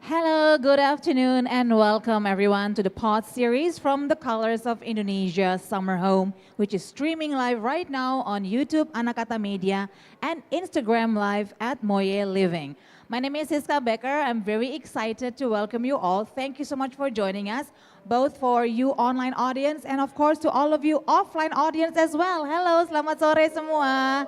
Hello, good afternoon, and welcome everyone to the pod series from the Colors of Indonesia Summer Home, which is streaming live right now on YouTube, Anakata Media, and Instagram Live at Moye Living. My name is Siska Becker. I'm very excited to welcome you all. Thank you so much for joining us, both for you online audience and of course to all of you offline audience as well. Hello, selamat sore semua.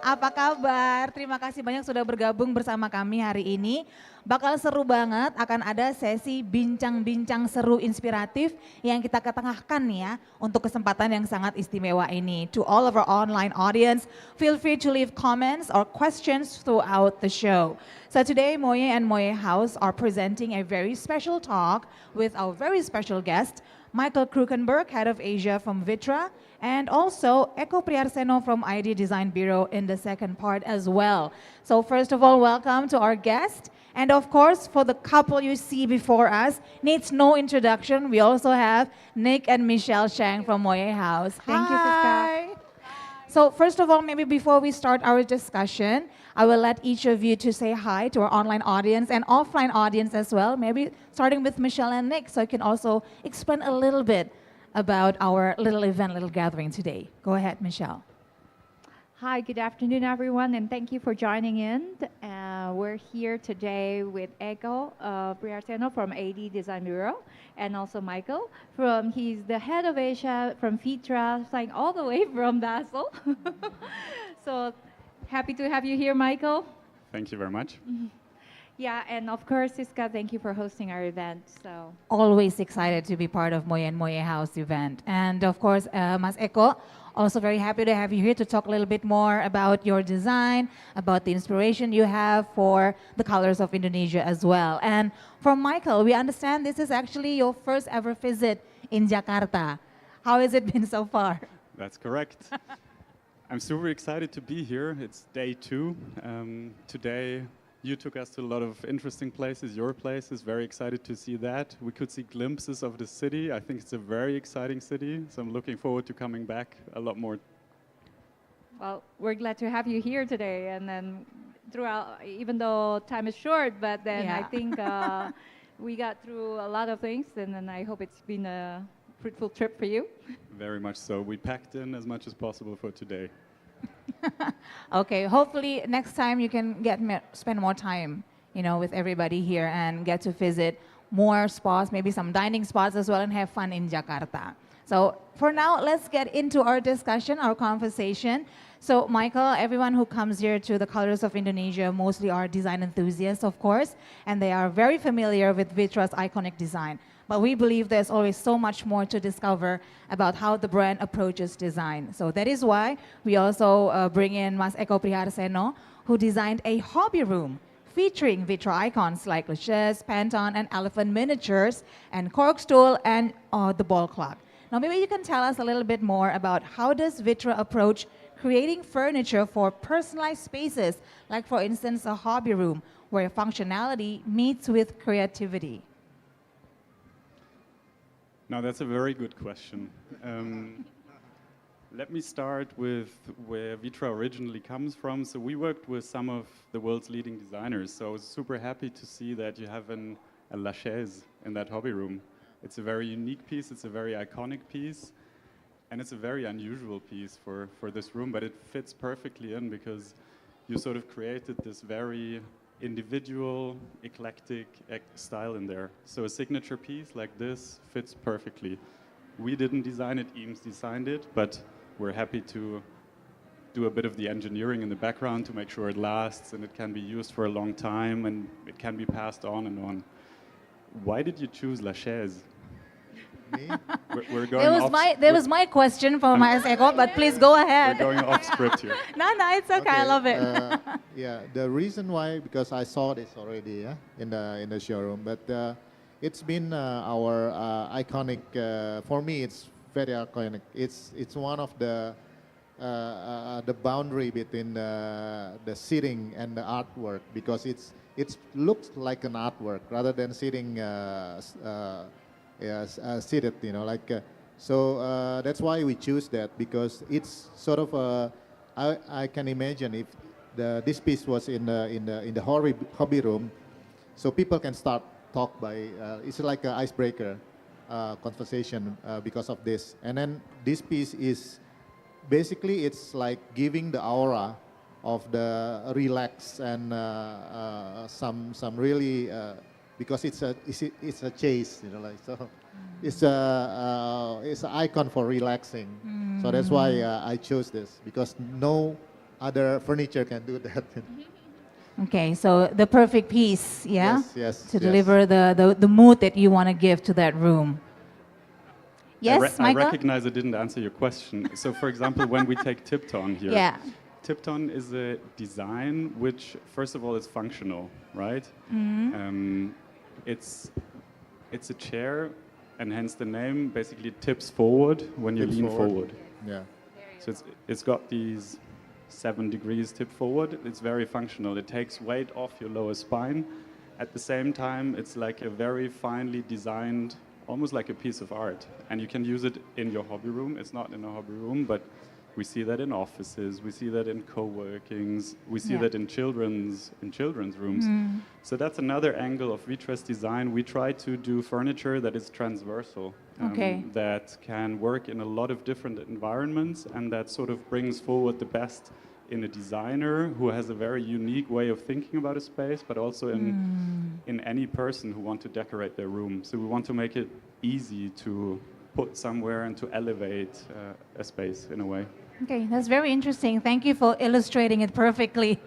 Apa kabar? Terima kasih banyak sudah bergabung bersama kami hari ini. Bakal seru banget, akan ada sesi bincang-bincang seru inspiratif yang kita ketengahkan nih ya untuk kesempatan yang sangat istimewa ini. To all of our online audience, feel free to leave comments or questions throughout the show. So today, Moye and MOIEHAUS are presenting a very special talk with our very special guest, Michael Kruckenberg, Head of Asia from Vitra, and also Eko Priharseno from ID Design Bureau in the second part as well. So first of all, welcome to our guest. And of course, for the couple you see before us, needs no introduction. We also have Nick and Michelle Shang from MOIEHAUS. Thank you, Siska. So first of all, maybe before we start our discussion, I will let each of you to say hi to our online audience and offline audience as well. Maybe starting with Michelle and Nick, so I can also explain a little bit about our little event, little gathering today. Go ahead, Michelle. Hi, good afternoon, everyone, and thank you for joining in. We're here today with Eko Priharseno from AD Design Bureau, and also Michael he's the head of Asia from Vitra, flying all the way from Basel. So happy to have you here, Michael. Thank you very much. Yeah, and of course, Siska, thank you for hosting our event. So Always excited to be part of Moye and MOIEHAUS event. And of course, Mas Eko, also very happy to have you here to talk a little bit more about your design, about the inspiration you have for the colors of Indonesia as well. And from Michael, we understand this is actually your first ever visit in Jakarta. How has it been so far? That's correct. I'm super excited to be here. It's day 2. Today, you took us to a lot of interesting places, your places, very excited to see that. We could see glimpses of the city. I think it's a very exciting city, so I'm looking forward to coming back a lot more. well, we're glad to have you here today, and then throughout, even though time is short, but then I Yeah. think we got through a lot of things, and then I hope it's been a fruitful trip for you. Very much so. We packed in as much as possible for today. Okay, hopefully next time you can spend more time, with everybody here and get to visit more spots, maybe some dining spots as well, and have fun in Jakarta. So for now, let's get into our discussion, our conversation. So Michael, everyone who comes here to the Colors of Indonesia mostly are design enthusiasts, of course, and they are very familiar with Vitra's iconic design. But we believe there's always so much more to discover about how the brand approaches design. So that is why we also bring in Mas Eko Priharseno, who designed a hobby room featuring Vitra icons like laches, Pantone, and elephant miniatures, and cork stool, and the ball clock. Now maybe you can tell us a little bit more about how does Vitra approach creating furniture for personalized spaces, like for instance a hobby room, where functionality meets with creativity. Now, that's a very good question. Let me start with where Vitra originally comes from. So we worked with some of the world's leading designers. So I was super happy to see that you have a lachaise in that hobby room. It's a very unique piece. It's a very iconic piece. And it's a very unusual piece for this room, but it fits perfectly in because you sort of created this very individual, eclectic style in there. So a signature piece like this fits perfectly. We didn't design it, Eames designed it, but we're happy to do a bit of the engineering in the background to make sure it lasts and it can be used for a long time and it can be passed on and on. Why did you choose lachaise? Me? We're going That was my question for Mas Eko, but please go ahead. We're going off script here. No, it's okay. I love it. Yeah, the reason why, because I saw this already in the showroom, but it's been our iconic. For me, it's very iconic. It's one of the boundary between the sitting and the artwork, because it looks like an artwork rather than sitting seated. So that's why we choose that, because it's sort of I can imagine if this piece was in the hobby room, so people can start talk by, it's like an icebreaker conversation because of this. And then this piece is, basically it's like giving the aura of the relaxed and some really, because it's a chase, you know, like, so it's an icon for relaxing. So that's why I chose this, because no other furniture can do that. Okay, so the perfect piece, yeah? Yes, To deliver the mood that you want to give to that room. Yes, I Michael? recognize I didn't answer your question. So, for example, when we take Tipton here, Yeah. Tipton is a design which, first of all, is functional, right? It's a chair, and hence the name basically tips forward when you Tips lean forward. forward. Yeah. So it's got these 7 degrees tip forward. It's very functional. It takes weight off your lower spine. At the same time, it's like a very finely designed, almost like a piece of art. And you can use it in your hobby room. It's not in a hobby room, but we see that in offices. We see that in co-workings. We see Yeah. that in children's rooms. So that's another angle of Vitra's design. We try to do furniture that is transversal, Okay. that can work in a lot of different environments, and that sort of brings forward the best in a designer who has a very unique way of thinking about a space, but also in any person who want to decorate their room. So we want to make it easy to put somewhere and to elevate a space in a way. Okay, that's very interesting. Thank you for illustrating it perfectly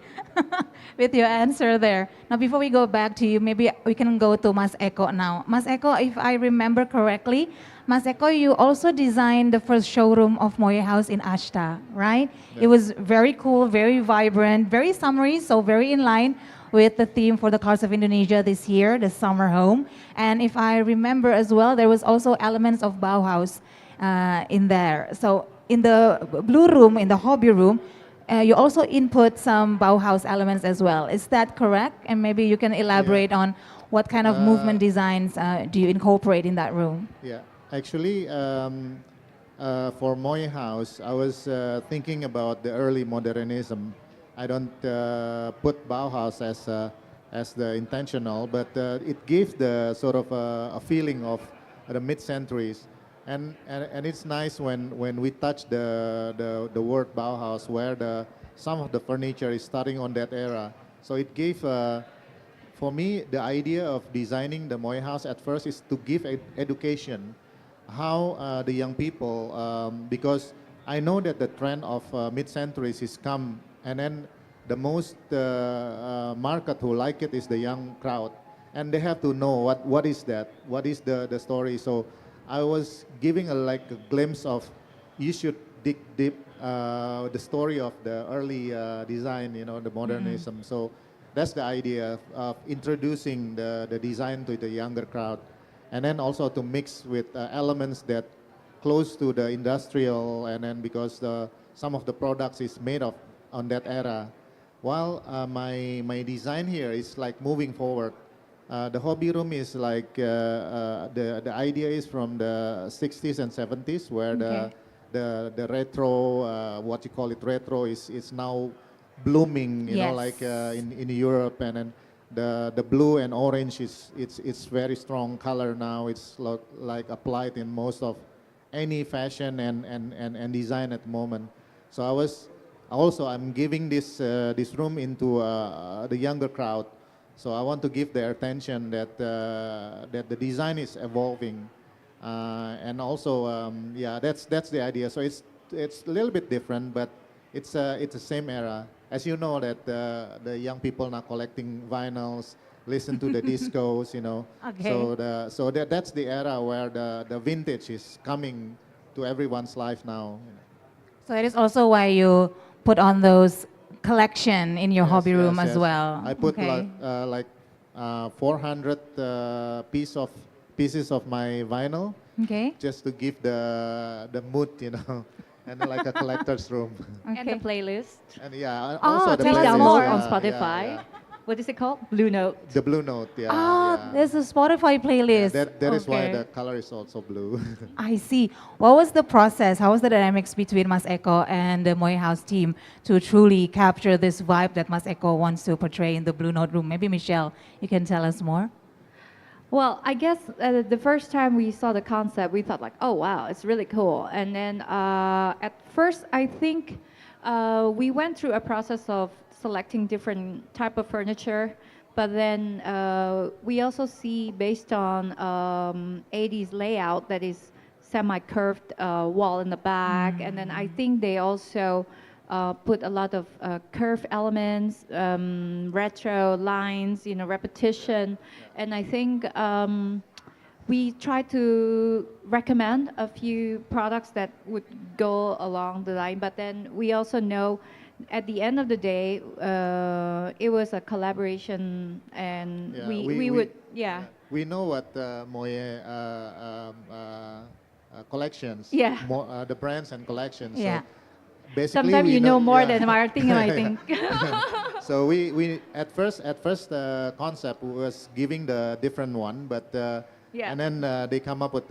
with your answer there. Now, before we go back to you, maybe we can go to Mas Eko now. Mas Eko, if I remember correctly, Mas Eko, you also designed the first showroom of MOIEHAUS in Ashta, right? Yeah. It was very cool, very vibrant, very summery, so very in line with the theme for the Colors of Indonesia this year, the summer home. And if I remember as well, there was also elements of Bauhaus in there. So in the blue room, in the hobby room, you also input some Bauhaus elements as well. Is that correct? And maybe you can elaborate on what kind of movement designs do you incorporate in that room? Yeah, actually, for MOIEHAUS, I was thinking about the early modernism. I don't put Bauhaus as the intentional, but it gives the sort of a feeling of the mid-centuries. And it's nice when we touch the word Bauhaus, where some of the furniture is starting on that era. So it gave, for me, the idea of designing the MOIEHAUS at first is to give education, how the young people, because I know that the trend of mid-centuries is come, and then the most market who like it is the young crowd, and they have to know what is that, what is the story. So I was giving like a glimpse of, you should dig deep the story of the early design, you know, the modernism. So that's the idea of introducing the design to the younger crowd, and then also to mix with elements that close to the industrial, and then because some of the products is made of on that era. While my design here is like moving forward. The hobby room is like, the idea is from the 60s and 70s, where the retro, what you call it, retro is now blooming, you know, like in Europe, and then the blue and orange it's very strong color now. It's like applied in most of any fashion and design at the moment. So I'm giving this room into the younger crowd. So I want to give their attention that the design is evolving, and also that's the idea. So it's a little bit different, but it's the same era. As you know that the young people now collecting vinyls, listen to the discos, you know. Okay. So that's the era where the vintage is coming to everyone's life now. So it is also why you put on those collection in your hobby room as well. I put like 400 pieces of my vinyl, just to give the mood, you know, and like a collector's room. And the playlist. And also the Tell us playlist, more on Spotify. What is it called? Blue Note. The Blue Note, yeah. There's a Spotify playlist. That is why the color is also blue. I see. What was the process? How was the dynamics between Mas Eko and the MOIEHAUS team to truly capture this vibe that Mas Eko wants to portray in the Blue Note room? Maybe Michelle, you can tell us more. Well, I guess the first time we saw the concept, we thought like, oh wow, it's really cool. And then at first, I think we went through a process of selecting different type of furniture, but then we also see based on 80s layout that is semi-curved wall in the back, and then I think they also put a lot of curve elements, retro lines, repetition, and I think we try to recommend a few products that would go along the line, but then we also know at the end of the day, it was a collaboration, and Yeah, we would, yeah. We know what Moye collections, Yeah. the brands and collections. Yeah. So basically, Sometimes we you know more yeah. than Martin, I think. So we at first the concept was giving the different one, but Yeah. and then they come up with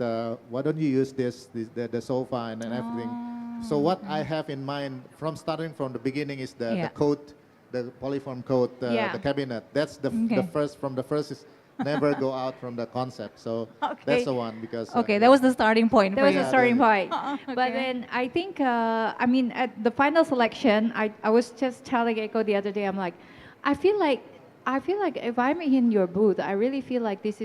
why don't you use the sofa and everything. So what I have in mind starting from the beginning is the coat, the polyform coat, Yeah. the cabinet. That's the first is never go out from the concept. So Okay. that's the one because Okay, that was the starting point That for was you. a starting point. Okay. But then I think, I mean, at the final selection, I was just telling Eko the other day, I'm like, I feel like if I'm in your booth, I really feel like this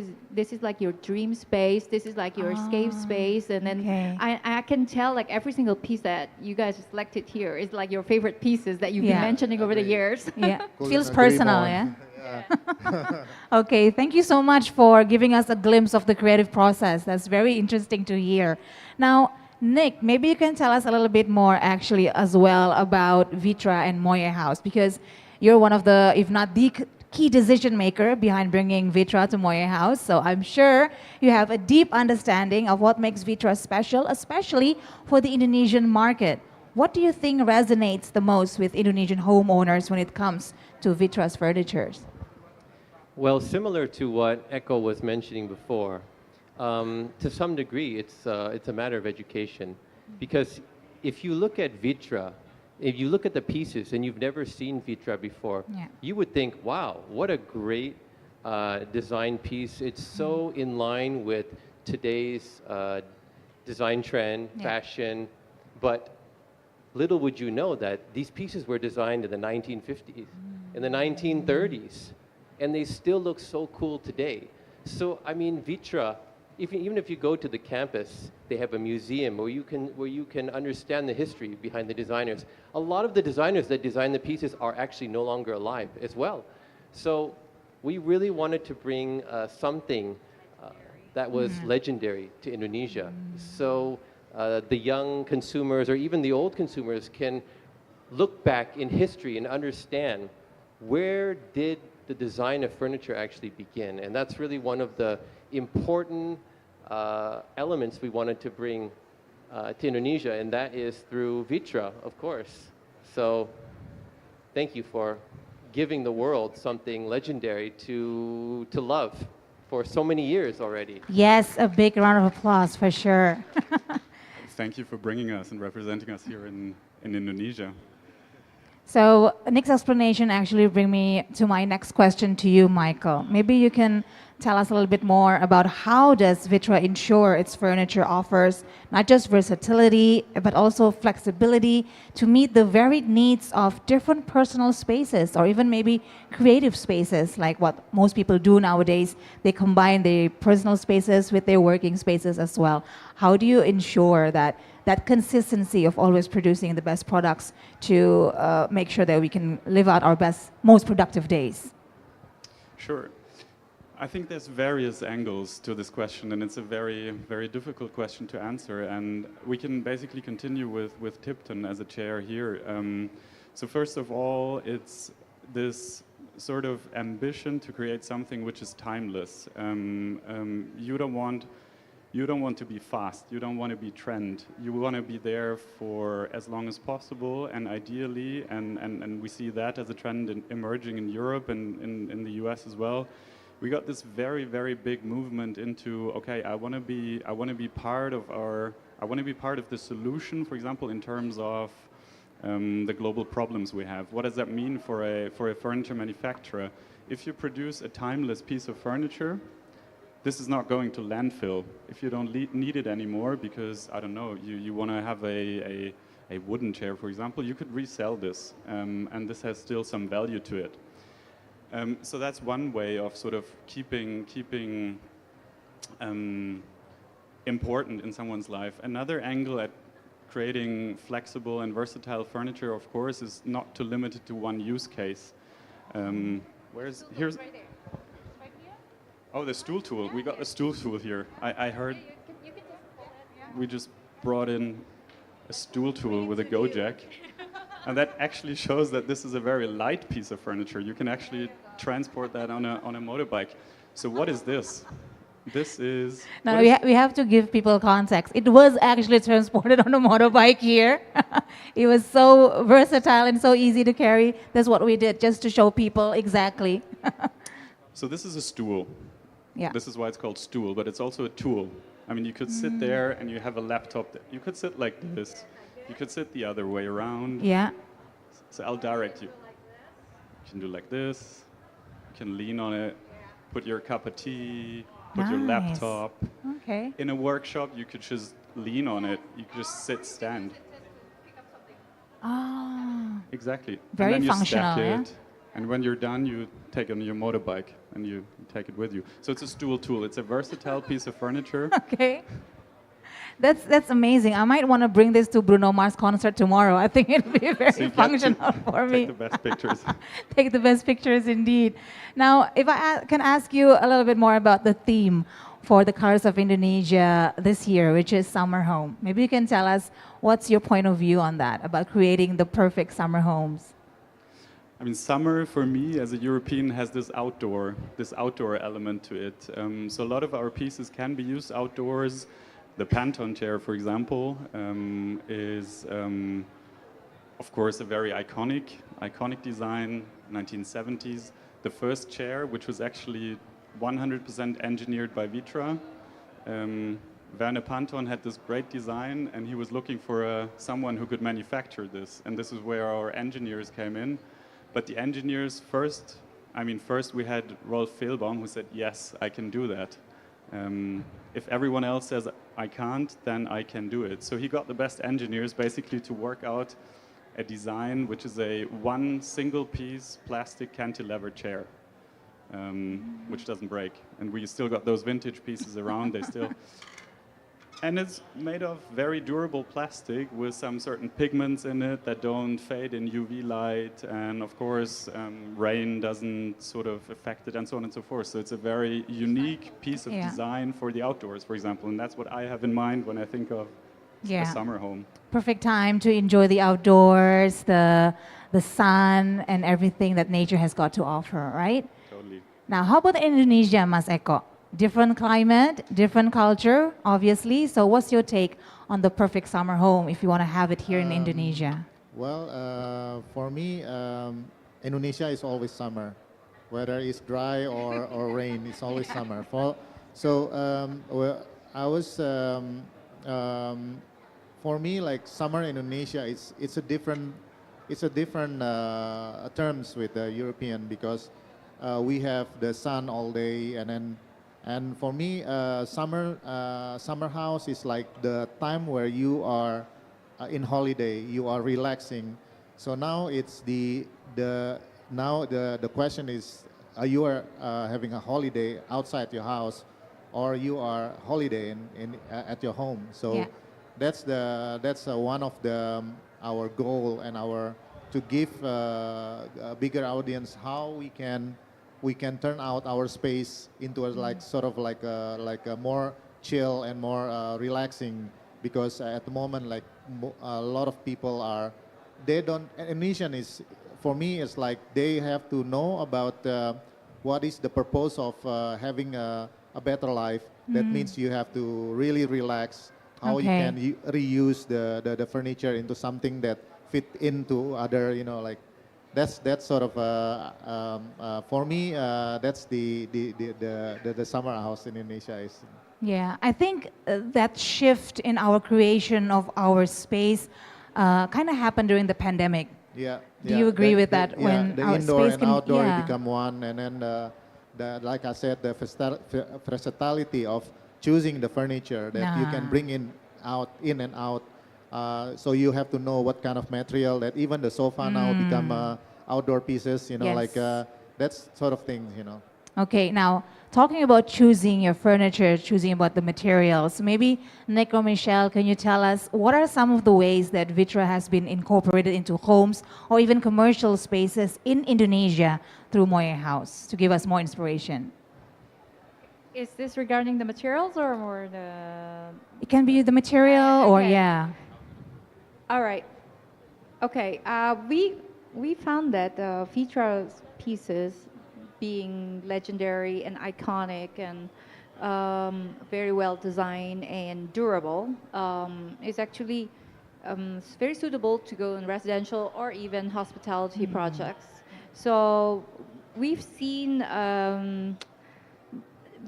is like your dream space. This is like your escape space, and then okay. I can tell like every single piece that you guys selected here is like your favorite pieces that you've been Yeah. mentioning over the years. Yeah, Couldn't feels agree personal, more. yeah? Yeah. Okay, thank you so much for giving us a glimpse of the creative process. That's very interesting to hear. Now, Nick, maybe you can tell us a little bit more actually as well about Vitra and MOIEHAUS, because you're one of the, if not the key decision maker behind bringing Vitra to MOIEHAUS. So I'm sure you have a deep understanding of what makes Vitra special, especially for the Indonesian market. What do you think resonates the most with Indonesian homeowners when it comes to Vitra's furnitures? Well, similar to what Eko was mentioning before, to some degree, it's a matter of education. Because if you look at Vitra, if you look at the pieces and you've never seen Vitra before, Yeah. you would think, wow, what a great design piece. It's so in line with today's design trend, Yeah. fashion, but little would you know that these pieces were designed in the 1950s, in the 1930s, and they still look so cool today. So, I mean, Vitra, even if you go to the campus, they have a museum where you can understand the history behind the designers. A lot of the designers that design the pieces are actually no longer alive as well. So we really wanted to bring something that was legendary to Indonesia. So the young consumers or even the old consumers can look back in history and understand where did the design of furniture actually begin. And that's really one of the important elements we wanted to bring to Indonesia, and that is through Vitra, of course. So thank you for giving the world something legendary to love for so many years already. Yes, a big round of applause for sure. Thank you for bringing us and representing us here in Indonesia. So Nick's explanation actually bring me to my next question to you, Michael. Maybe you can tell us a little bit more about how does Vitra ensure its furniture offers not just versatility, but also flexibility to meet the varied needs of different personal spaces or even maybe creative spaces, like what most people do nowadays. They combine their personal spaces with their working spaces as well. How do you ensure that consistency of always producing the best products to make sure that we can live out our best, most productive days? Sure. I think there's various angles to this question, and it's a very, very difficult question to answer. And we can basically continue with Tipton as a chair here. So first of all, it's this sort of ambition to create something which is timeless. You don't want to be fast. You don't want to be trend. You want to be there for as long as possible, and ideally, and we see that as a trend emerging in Europe and in the US as well. We got this very, very big movement into, okay, I want to be part of the solution, for example, in terms of the global problems we have. What does that mean for a furniture manufacturer? If you produce a timeless piece of furniture, this is not going to landfill. If you don't need it anymore because, I don't know, you want to have a wooden chair, for example, you could resell this, and this has still some value to it. So that's one way of sort of keeping important in someone's life. Another angle at creating flexible and versatile furniture, of course, is not to limit it to one use case. Here's oh, the stool tool. We got the stool tool here. I heard we just brought in a stool tool with a go jack. And that actually shows that this is a very light piece of furniture. You can actually transport that on a motorbike. So what is this? This is... Now we have to give people context. It was actually transported on a motorbike here. It was so versatile and so easy to carry. That's what we did, just to show people exactly. So this is a stool. Yeah. This is why it's called stool, but it's also a tool. I mean, you could sit there and you have a laptop. You could sit like this. You could sit the other way around. Yeah. So I'll direct you. You can do like this. You can lean on it, put your cup of tea, put your Nice. laptop. Okay. In a workshop, you could just lean on it. You could just sit, stand. Oh. Exactly. Very and then you functional, stack yeah? it. And when you're done, you take it on your motorbike and you take it with you. So it's a stool tool. It's a versatile piece of furniture. Okay. That's amazing. I might want to bring this to Bruno Mars concert tomorrow. I think it'll be very So you get to functional for me. Take the best pictures. Take the best pictures indeed. Now, if I can ask you a little bit more about the theme for the Colors of Indonesia this year, which is summer home. Maybe you can tell us what's your point of view on that, about creating the perfect summer homes. I mean, summer for me as a European has this outdoor element to it. So a lot of our pieces can be used outdoors. The Pantone chair, for example, is of course a very iconic design, 1970s. The first chair, which was actually 100% engineered by Vitra. Werner Pantone had this great design, and he was looking for someone who could manufacture this. And this is where our engineers came in. But the engineers first we had Rolf Fehlbaum, who said, yes, I can do that. If everyone else says I can't, then I can do it. So he got the best engineers basically to work out a design which is a one single piece plastic cantilever chair, which doesn't break. And we still got those vintage pieces around, they still... And it's made of very durable plastic with some certain pigments in it that don't fade in UV light, and of course rain doesn't sort of affect it, and so on and so forth. So it's a very unique piece of design for the outdoors, for example, and that's what I have in mind when I think of a summer home. Perfect time to enjoy the outdoors, the sun, and everything that nature has got to offer, right? Totally. Now, how about Indonesia, Mas Eko? Different climate, different culture, obviously. So what's your take on the perfect summer home if you want to have it here in Indonesia? Well, for me, Indonesia is always summer. Whether it's dry or rain, it's always summer. For me, like summer in Indonesia, it's a different terms with the European, because we have the sun all day, and for me, summer house is like the time where you are in holiday, you are relaxing. So now it's the question is, are you having a holiday outside your house, or you are holiday at your home? So that's one of our goal and to give a bigger audience how we can turn out our space into a more chill and more relaxing, because at the moment, like a lot of people Indonesian is, for me, it's like they have to know about what is the purpose of having a better life. That means you have to really relax, how you can reuse the furniture into something that fit into other, that's sort of for me. That's the summer house in Indonesia is. Yeah, I think that shift in our creation of our space kind of happened during the pandemic. Yeah. Do you agree with that? When the our indoor space and can, outdoor become one, and then like I said, the versatility of choosing the furniture that you can bring in and out. So you have to know what kind of material that even the sofa now become outdoor pieces, like that's sort of things, Okay, now talking about choosing your furniture, choosing about the materials, maybe Nick or Michelle, can you tell us what are some of the ways that Vitra has been incorporated into homes or even commercial spaces in Indonesia through MOIEHAUS to give us more inspiration? Is this regarding the materials or more the? It can be the material or Okay. yeah. All right. Okay. We found that Vitra's pieces, being legendary and iconic and very well designed and durable, is actually very suitable to go in residential or even hospitality projects. So we've seen.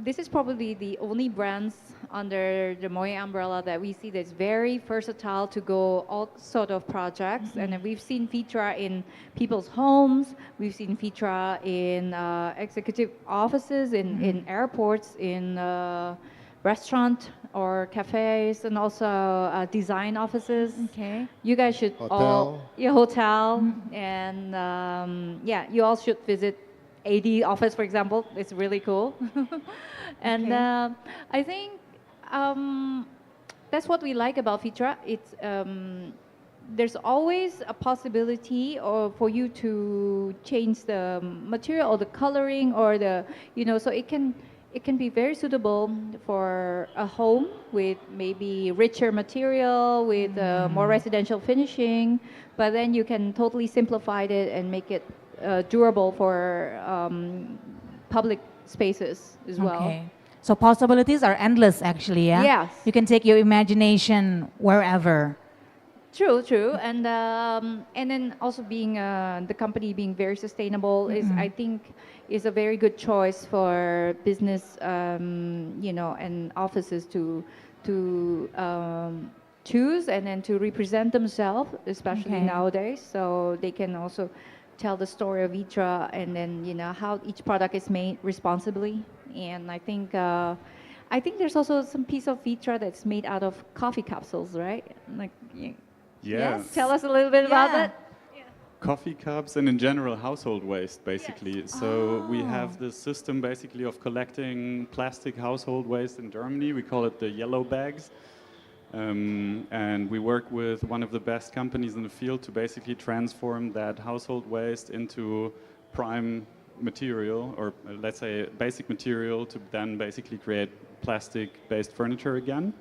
This is probably the only brands under the Moe umbrella that we see that's very versatile to go all sort of projects. And then we've seen Vitra in people's homes. We've seen Vitra in executive offices, in airports, in restaurant or cafes, and also design offices. Okay. You guys should all, Hotel. hotel, and you all should visit AD office, for example. It's really cool. And Okay. I think that's what we like about Vitra. It's there's always a possibility or for you to change the material or the coloring or the so it can be very suitable for a home with maybe richer material with more residential finishing, but then you can totally simplify it and make it durable for public spaces as well. Okay. So possibilities are endless actually, yeah? Yes. You can take your imagination wherever. True, and then also being the company being very sustainable is, I think, is a very good choice for business, and offices to choose and then to represent themselves, especially Okay. nowadays. So they can also tell the story of Vitra and then how each product is made responsibly. And I think there's also some piece of Vitra that's made out of coffee capsules, right? Like. Yes. Tell us a little bit about Yeah. that. Coffee cups and in general household waste basically. So we have this system basically of collecting plastic household waste in Germany. We call it the yellow bags. And we work with one of the best companies in the field to basically transform that household waste into prime material, or let's say basic material, to then basically create plastic-based furniture again.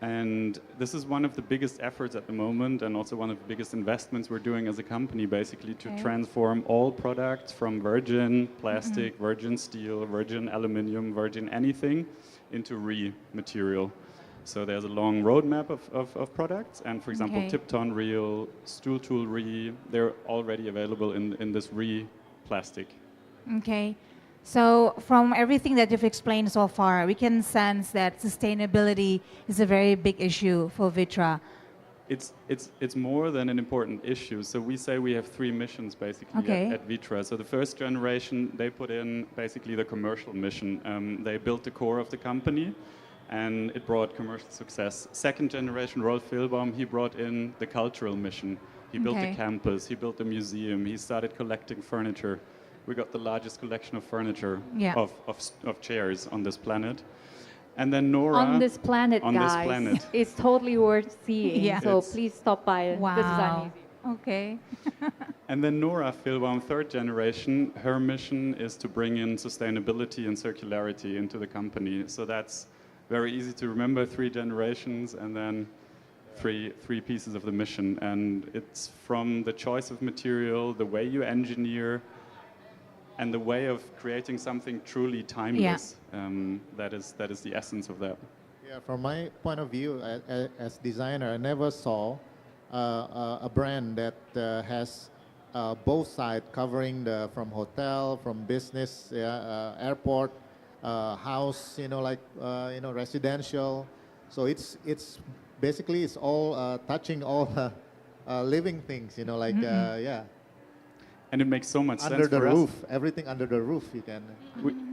And this is one of the biggest efforts at the moment, and also one of the biggest investments we're doing as a company, basically to transform all products from virgin plastic, virgin steel, virgin aluminium, virgin anything into re-material. So there's a long roadmap of products, and for example, Tipton Reel, Stool Tool Re, they're already available in this re-plastic. Okay. So from everything that you've explained so far, we can sense that sustainability is a very big issue for Vitra. It's more than an important issue. So we say we have three missions basically at Vitra. So the first generation, they put in basically the commercial mission. They built the core of the company, and it brought commercial success. Second generation, Rolf Filbaum, he brought in the cultural mission. He built the campus, he built the museum, he started collecting furniture. We got the largest collection of furniture, of chairs on this planet. And then Nora... On this planet, on guys. this planet. It's totally worth seeing. Yeah. So It's- please stop by the Design Wow. Museum. Okay. And then Nora Filbaum, third generation, her mission is to bring in sustainability and circularity into the company. So that's very easy to remember, three generations and then three pieces of the mission. And it's from the choice of material, the way you engineer, and the way of creating something truly timeless. That is the essence of that. Yeah, from my point of view, as designer, I never saw a brand that has both sides covering from hotel, from business, airport, house, residential. So it's basically it's all touching all living things, And it makes so much under sense the for roof, us. everything under the roof you can.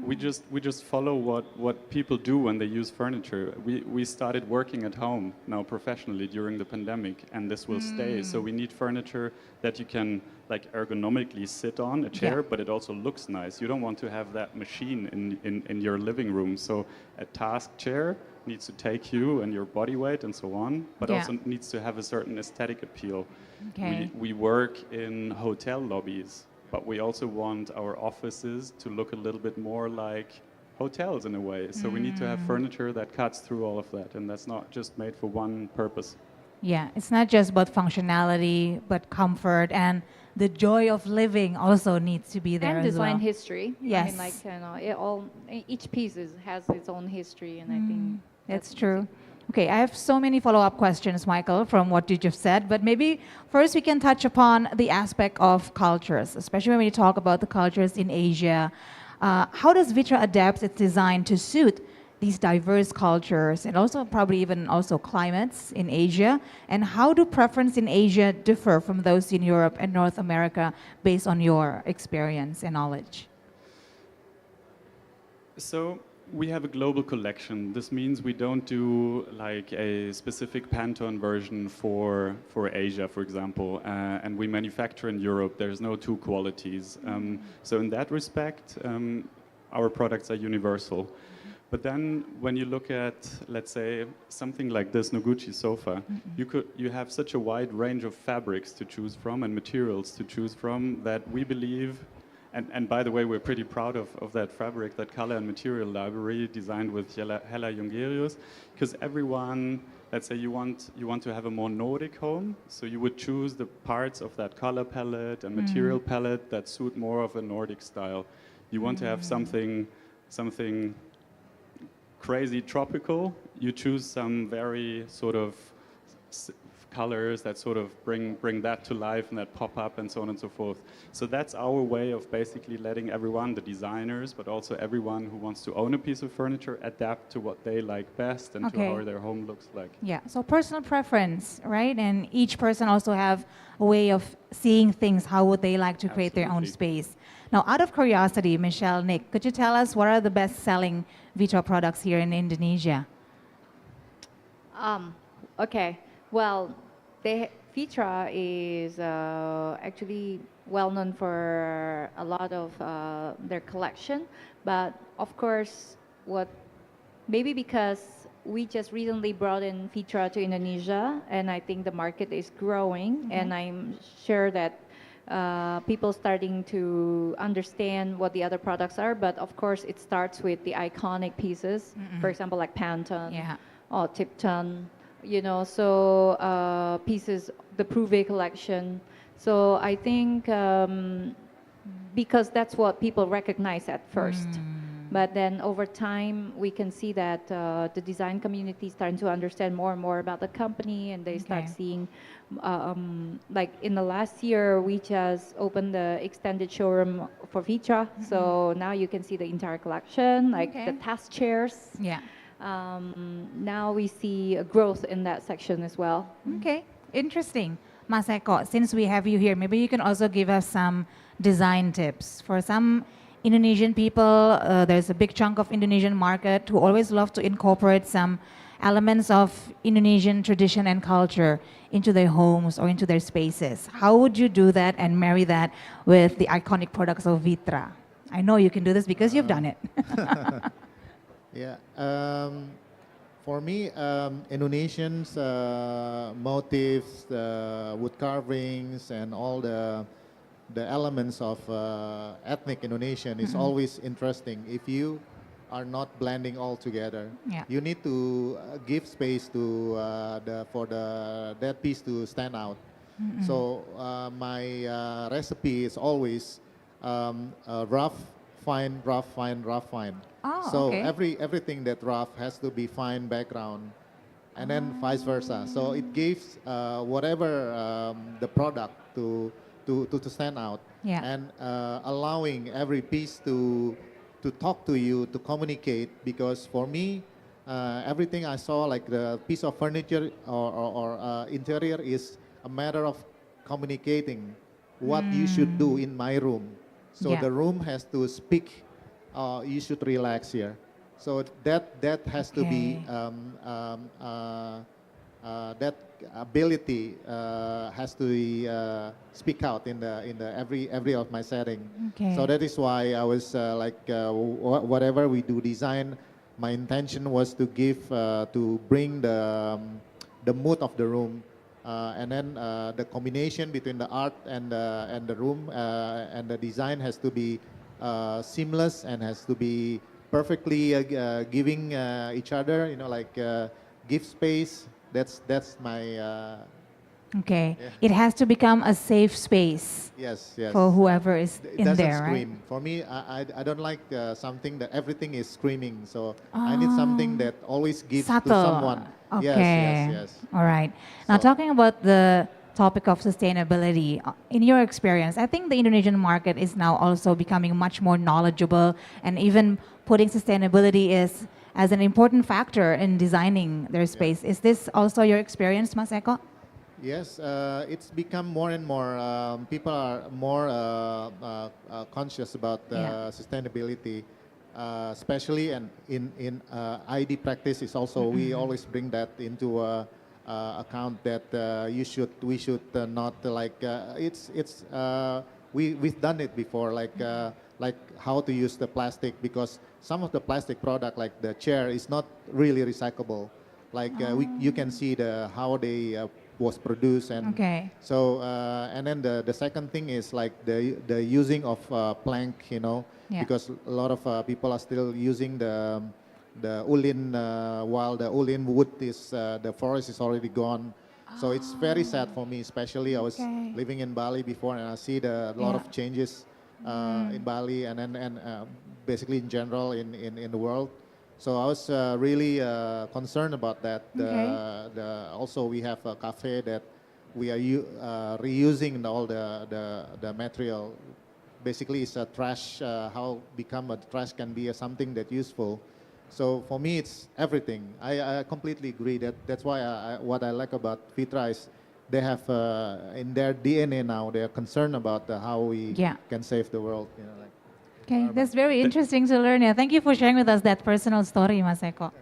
We just follow what people do when they use furniture. We started working at home now professionally during the pandemic, and this will stay. So we need furniture that you can like ergonomically sit on a chair, but it also looks nice. You don't want to have that machine in your living room. So a task chair needs to take you and your body weight and so on, but also needs to have a certain aesthetic appeal. Okay. We work in hotel lobbies, but we also want our offices to look a little bit more like hotels in a way. So we need to have furniture that cuts through all of that, and that's not just made for one purpose. Yeah, it's not just about functionality, but comfort and the joy of living also needs to be there And as design well. history. I Yes. mean, like, each piece has its own history, and I think That's true. Okay, I have so many follow-up questions, Michael, from what you just said, but maybe first we can touch upon the aspect of cultures, especially when you talk about the cultures in Asia. How does Vitra adapt its design to suit these diverse cultures and also probably even also climates in Asia? And how do preferences in Asia differ from those in Europe and North America based on your experience and knowledge? So we have a global collection. This means we don't do like a specific Pantone version for Asia, for example, and we manufacture in Europe. There's no two qualities. So in that respect, our products are universal. But then when you look at, let's say, something like this Noguchi sofa, you have such a wide range of fabrics to choose from and materials to choose from that we believe. And by the way, we're pretty proud of that fabric, that color and material library designed with Hella Jungerius, because everyone, let's say you want to have a more Nordic home, so you would choose the parts of that color palette and material palette that suit more of a Nordic style. You want to have something crazy tropical, you choose some very sort of colors that sort of bring that to life and that pop up and so on and so forth. So that's our way of basically letting everyone, the designers, but also everyone who wants to own a piece of furniture, adapt to what they like best and to how their home looks like. Yeah, so personal preference, right? And each person also have a way of seeing things, how would they like to create their own space. Now, out of curiosity, Michelle, Nick, could you tell us what are the best-selling Vitra products here in Indonesia? Okay. Well, Vitra is actually well known for a lot of their collection, but of course, maybe because we just recently brought in Vitra to Indonesia, and I think the market is growing, and I'm sure that people starting to understand what the other products are. But of course, it starts with the iconic pieces, for example, like Pantone or Tipton. So pieces, the Prouvé collection. So I think because that's what people recognize at first. But then over time, we can see that the design community is starting to understand more and more about the company, and they start seeing, like in the last year, we just opened the extended showroom for Vitra. So now you can see the entire collection, like the task chairs. Yeah. Now we see a growth in that section as well. Okay, interesting. Mas Eko, since we have you here, maybe you can also give us some design tips. For some Indonesian people, there's a big chunk of Indonesian market who always love to incorporate some elements of Indonesian tradition and culture into their homes or into their spaces. How would you do that and marry that with the iconic products of Vitra? I know you can do this because you've done it. Yeah, for me, Indonesians' motifs, wood carvings, and all the elements of ethnic Indonesian is always interesting. If you are not blending all together, you need to give space to that piece to stand out. So my recipe is always rough, fine, rough, fine, rough, fine. Oh, so okay. everything that rough has to be fine background, and then vice versa. So it gives whatever the product to stand out, and allowing every piece to talk to you, to communicate. Because for me, everything I saw, like the piece of furniture or interior, is a matter of communicating what you should do in my room. So Yeah. the room has to speak. You should relax here. So that has to be Okay. that ability has to be, speak out in the every of my setting. Okay. So that is why I was whatever we do design, my intention was to give to bring the mood of the room, and then the combination between the art and the room and the design has to be seamless and has to be perfectly giving each other, give space. That's my Okay. Yeah. It has to become a safe space yes. for whoever is It in doesn't there, right? scream. For me, I don't like something that everything is screaming. So I need something that always gives to Subtle. someone. Okay. Yes. All right. Now, So- talking about the topic of sustainability, in your experience, I think the Indonesian market is now also becoming much more knowledgeable and even putting sustainability as an important factor in designing their space. Is this also your experience, Mas Eko? Yes, it's become more and more. People are more conscious about Yeah. sustainability, especially and in ID practice is also we always bring that into account that we should not we've done it before like how to use the plastic, because some of the plastic product like the chair is not really recyclable. You can see how they was produced, and Okay. so and then the second thing is like the using of plank, Yeah. because a lot of people are still using the ulin while the ulin wood is the forest is already gone. So it's very sad for me, especially I was Okay. living in Bali before, and I see a lot Yeah. of changes in Bali and basically in general in the world. So I was really concerned about that. Also, we have a cafe that we are reusing all the material. Basically, it's a trash. How become a trash can be something that useful. So for me, it's everything. I completely agree that's why what I like about Vitra is they have in their DNA now. They are concerned about how we Yeah. can save the world. Okay, that's very interesting to learn. Yeah, thank you for sharing with us that personal story, Mas Eko.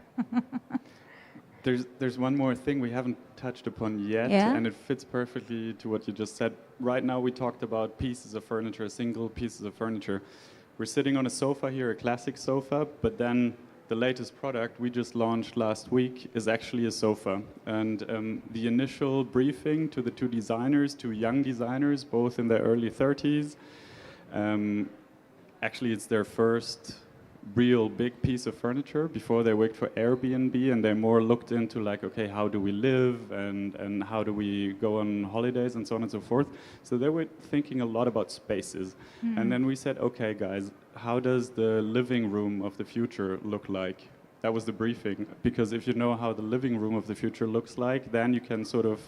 There's one more thing we haven't touched upon yet, Yeah? and it fits perfectly to what you just said. Right now we talked about pieces of furniture, single pieces of furniture. We're sitting on a sofa here, a classic sofa, but then the latest product we just launched last week is actually a sofa. And the initial briefing to the two designers, two young designers, both in their early 30s, actually it's their first real big piece of furniture. Before they worked for Airbnb, and they more looked into like, okay, how do we live and how do we go on holidays and so on and so forth. So they were thinking a lot about spaces. And then we said, okay guys, how does the living room of the future look like? That was the briefing, because if you know how the living room of the future looks like, then you can sort of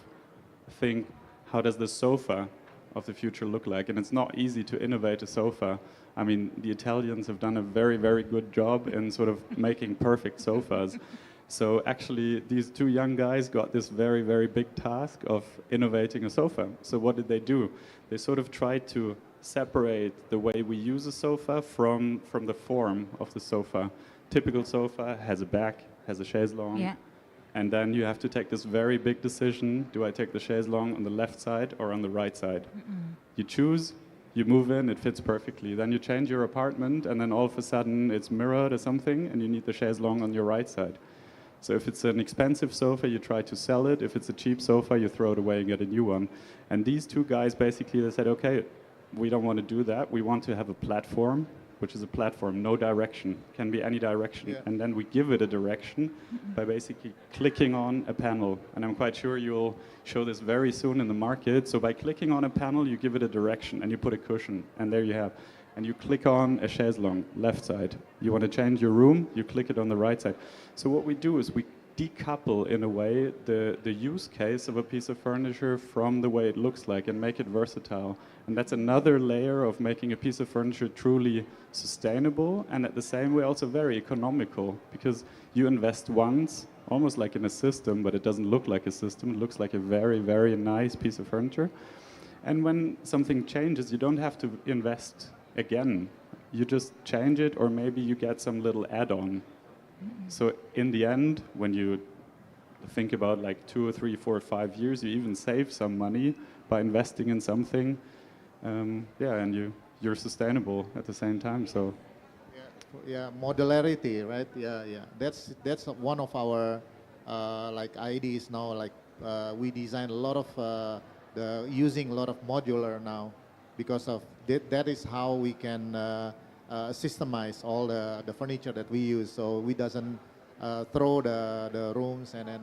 think, how does the sofa of the future look like? And it's not easy to innovate a sofa. I mean, the Italians have done a very, very good job in sort of making perfect sofas. So actually, these two young guys got this very, very big task of innovating a sofa. So what did they do? They sort of tried to separate the way we use a sofa from the form of the sofa. Typical sofa has a back, has a chaise longue. Yeah. And then you have to take this very big decision. Do I take the chaise longue on the left side or on the right side? You choose, you move in, it fits perfectly. Then you change your apartment, and then all of a sudden it's mirrored or something, and you need the chaise longue on your right side. So if it's an expensive sofa, you try to sell it. If it's a cheap sofa, you throw it away and get a new one. And these two guys basically, they said, okay, we don't want to do that. We want to have a platform, which is a platform, no direction, can be any direction. Yeah. And then we give it a direction by basically clicking on a panel. And I'm quite sure you'll show this very soon in the market. So by clicking on a panel, you give it a direction and you put a cushion, and there you have. And you click on a chaise longue, left side. You want to change your room, you click it on the right side. So what we do is we decouple, in a way, the use case of a piece of furniture from the way it looks like and make it versatile. And that's another layer of making a piece of furniture truly sustainable, and at the same way also very economical, because you invest once, almost like in a system, but it doesn't look like a system. It looks like a very, very nice piece of furniture. And when something changes, you don't have to invest again. You just change it, or maybe you get some little add-on. So in the end, when you think about like 2 or 3, 4, 5 years, you even save some money by investing in something. Yeah, and you're sustainable at the same time. So Yeah, modularity, right? Yeah, yeah. That's one of our like ideas now. Like we design a lot of using a lot of modular now, because of that is how we can systemize all the furniture that we use. So we doesn't throw the rooms and then.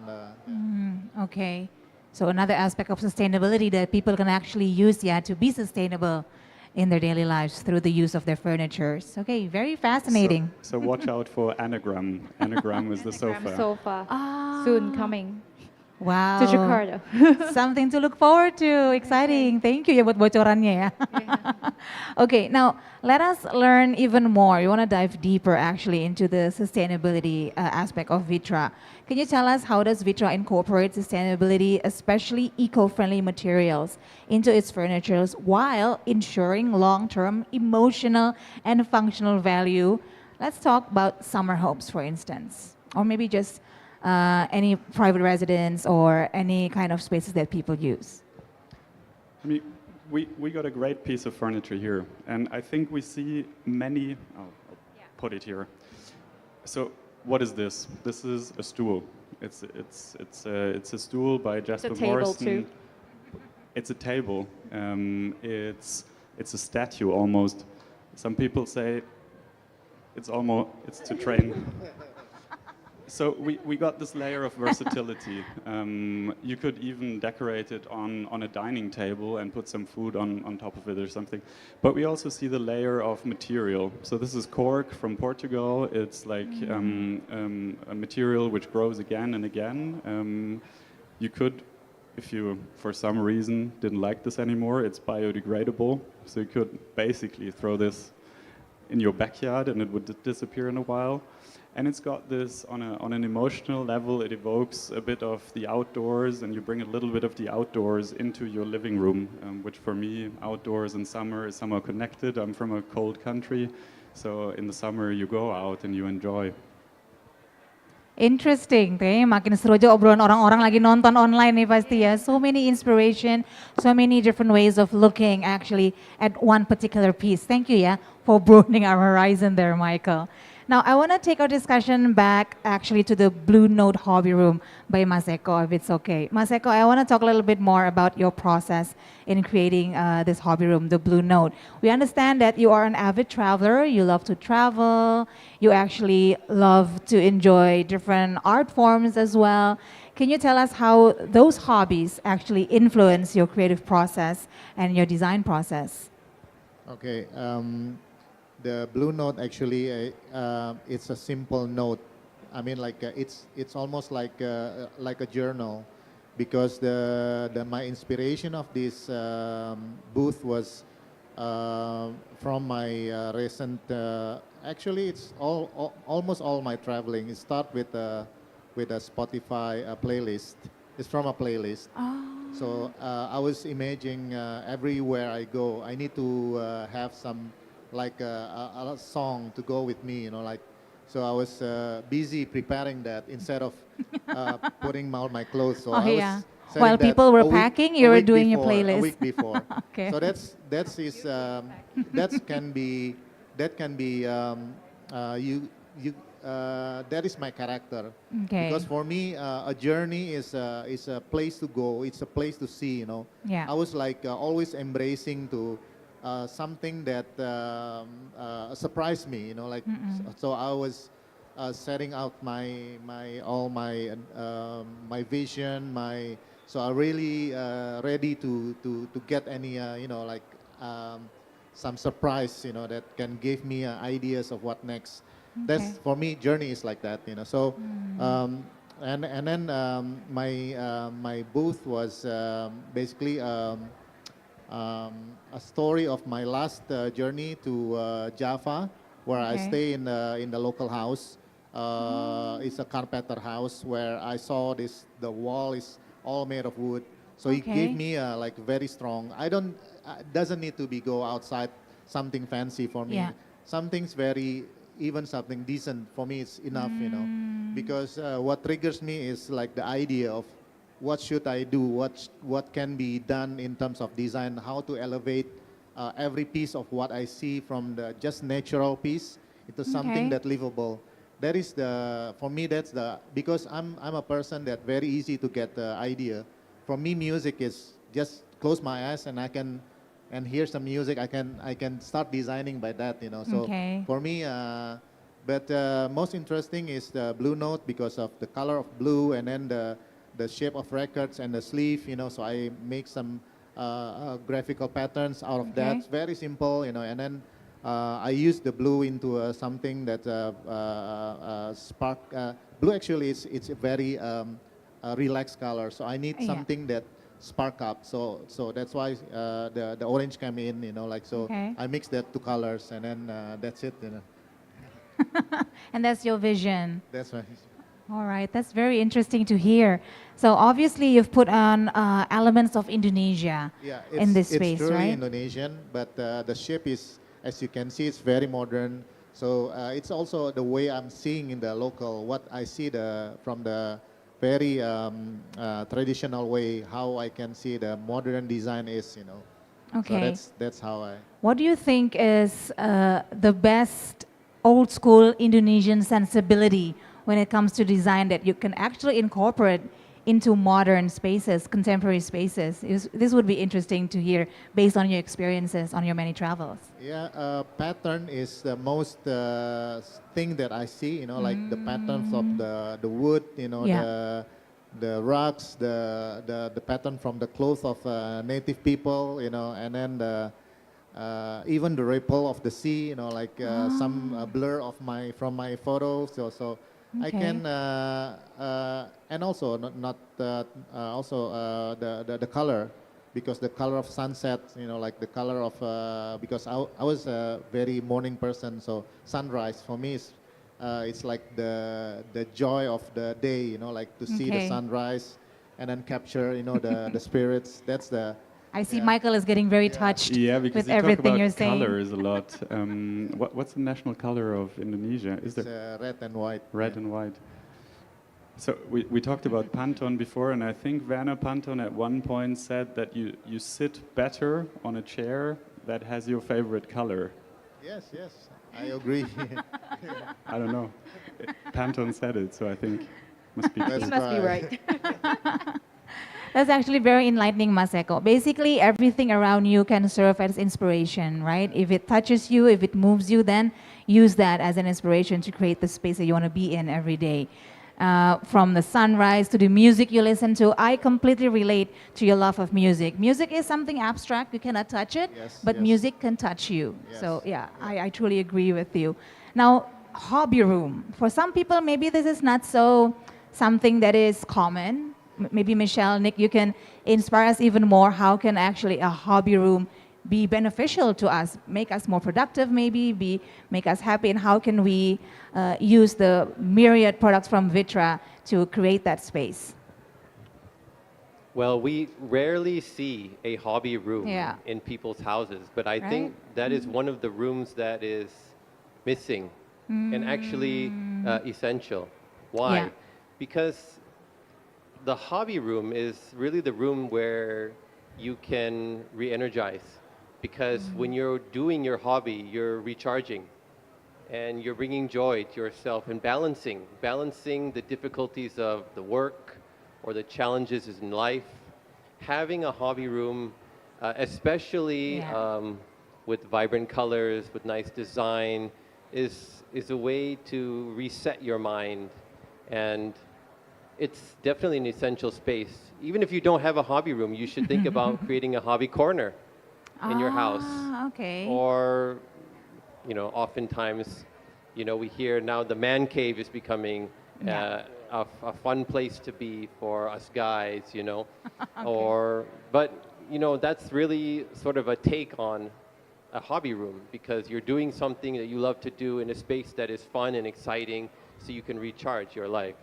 Okay. So another aspect of sustainability that people can actually use, yeah, to be sustainable in their daily lives through the use of their furnitures. Okay, very fascinating. So watch out for anagram. Anagram is the Anagram sofa. sofa. Ah. Soon coming Wow. to Jakarta. Something to look forward to. Exciting. Thank you ya buat bocorannya ya. Okay, now let us learn even more. We want to dive deeper actually into the sustainability aspect of Vitra. Can you tell us how does Vitra incorporate sustainability, especially eco-friendly materials, into its furniture while ensuring long-term emotional and functional value? Let's talk about summer homes, for instance, or maybe just any private residence or any kind of spaces that people use. I mean, we got a great piece of furniture here, and I think we see many. Oh, I'll put it here. So, what is this? This is a stool. It's a stool by Jasper table Morrison. too. It's a table. It's a statue almost. Some people say it's to train. So we got this layer of versatility. You could even decorate it on a dining table and put some food on top of it or something. But we also see the layer of material. So this is cork from Portugal. It's like a material which grows again and again. You could, if you for some reason didn't like this anymore, it's biodegradable. So you could basically throw this in your backyard and it would disappear in a while. And it's got this, on an emotional level, it evokes a bit of the outdoors, and you bring a little bit of the outdoors into your living room, which for me, outdoors in summer is somehow connected. I'm from a cold country, so in the summer you go out and you enjoy. Interesting, makin seru aja obrolan orang-orang lagi nonton online nih pasti ya. So many inspiration, so many different ways of looking actually at one particular piece. Thank you ya for broadening our horizon there, Michael. Now, I want to take our discussion back actually to the Blue Note Hobby Room by Mas Eko, if it's okay. Mas Eko, I want to talk a little bit more about your process in creating this hobby room, the Blue Note. We understand that you are an avid traveler, you love to travel, you actually love to enjoy different art forms as well. Can you tell us how those hobbies actually influence your creative process and your design process? Okay. The Blue Note actually, it's a simple note. I mean, like it's almost like a journal, because my inspiration of this booth was from my recent. Actually, it's almost all my traveling. It starts with a Spotify playlist. It's from a playlist. Oh. So I was imagining everywhere I go, I need to have some, like a song to go with me, like. So I was busy preparing that instead of putting all my clothes. So Oh, I was yeah. setting While that people were a week- packing, a you were week doing your before, playlist. A week before. Okay. So that can be that is my character. Okay. Because for me, a journey is a place to go. It's a place to see. Yeah. I was like always embracing to something that surprised me. Like so I was setting out my vision. So I really ready to get any like some surprise that can give me ideas of what next. That's for me, journey is like that. So and then my booth was basically a story of my last journey to Java, where I stay in the local house. It's a carpenter house where I saw the wall is all made of wood. So it Okay. gave me like very strong. I don't. Doesn't need to be go outside something fancy for me. Yeah. Something's very even something decent for me. It's enough, you know. Because what triggers me is like the idea of what should I do, what can be done in terms of design, how to elevate every piece of what I see from the just natural piece into something Okay. that livable. That is the, for me, that's the, because I'm a person that very easy to get the idea. For me, music is just close my eyes and I can, and hear some music, I can start designing by that, you know. So Okay. for me, but most interesting is the blue note because of the color of blue and then the shape of records and the sleeve, you know. So I make some graphical patterns out of that. Okay. Very simple, you know. And then I use the blue into something that spark. Blue actually it's a very relaxed color. So I need Yeah. something that spark up. So that's why the orange came in, you know. Like so, Okay. I mix that two colors and then that's it, you know. And that's your vision. That's why. All right, that's very interesting to hear. So obviously you've put on elements of Indonesia Yeah, in this it's space, truly right? Indonesian, but the shape is, as you can see, it's very modern. So it's also the way I'm seeing in the local, what I see from the very traditional way, how I can see the modern design is, you know. Okay. So that's how I. What do you think is the best old school Indonesian sensibility when it comes to design that you can actually incorporate into modern spaces, contemporary spaces? This would be interesting to hear based on your experiences on your many travels. Yeah, pattern is the most thing that I see. You know, like the patterns of the wood. You know, Yeah. the rugs, the pattern from the clothes of native people. You know, and then even the ripple of the sea. You know, like some blur of from my photos. So I Okay. can and also not also the color. Because the color of sunset, you know, like the color of, because I was a very morning person, so sunrise for me is, it's like the joy of the day, you know, like to see the Okay. sunrise and then capture, you know, the spirits. That's the, I see yeah. Michael is getting very touched Yeah, because with you talk everything about you're saying. colors a lot. What's the national color of Indonesia? Is It's there red and white. red Yeah. and white? So we talked about Pantone before, and I think Werner Pantone at one point said that you sit better on a chair that has your favorite color. Yes, I agree. I don't know. Pantone said it, so I think must be That's true. Must be right. right. That's actually very enlightening, Maseko. Basically, everything around you can serve as inspiration, right? If it touches you, if it moves you, then use that as an inspiration to create the space that you want to be in every day. From the sunrise to the music you listen to, I completely relate to your love of music. Music is something abstract, you cannot touch it, Yes, but yes. music can touch you. Yes. So yeah, I truly agree with you. Now, hobby room. For some people, maybe this is not so something that is common. Maybe Michelle, Nick, you can inspire us even more. How can actually a hobby room be beneficial to us, make us more productive maybe, make us happy, and how can we use the myriad products from Vitra to create that space? Well, we rarely see a hobby room Yeah. in people's houses, but I Right? think that is one of the rooms that is missing and actually essential. Why? Yeah. Because the hobby room is really the room where you can re-energize. Because when you're doing your hobby, you're recharging and you're bringing joy to yourself and balancing the difficulties of the work or the challenges in life. Having a hobby room, especially Yeah. with vibrant colors, with nice design, is a way to reset your mind, and it's definitely an essential space. Even if you don't have a hobby room, you should think about creating a hobby corner in your house. Okay. Or, you know, oftentimes, you know, we hear now the man cave is becoming Yeah. a fun place to be for us guys, you know. But, you know, that's really sort of a take on a hobby room because you're doing something that you love to do in a space that is fun and exciting so you can recharge your life.